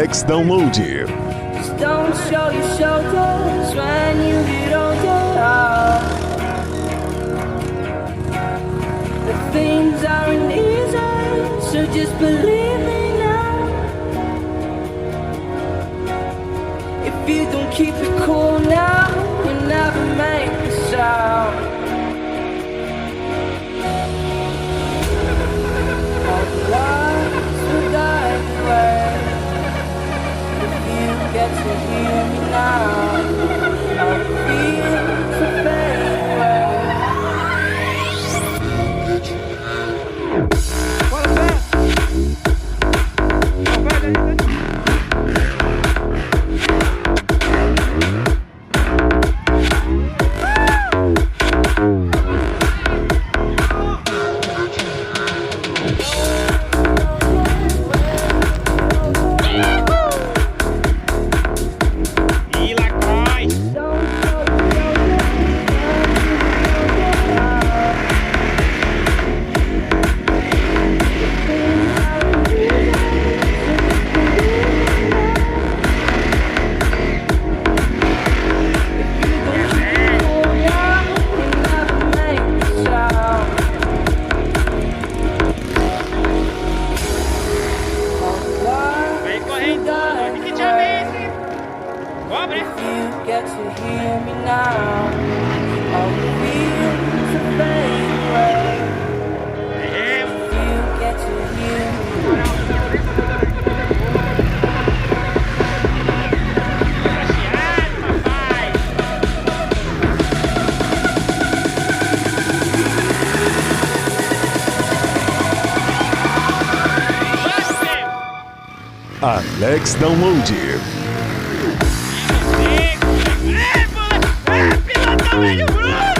Alex Download. Just don't show your shoulders when you get older. The things aren't easy, so just believe me now. If you don't keep it cool now, you'll never make a sound. All the lights will die away. If you get to hear me now, I'll feel to fade away. Alex Download. Pilotão velho bruto!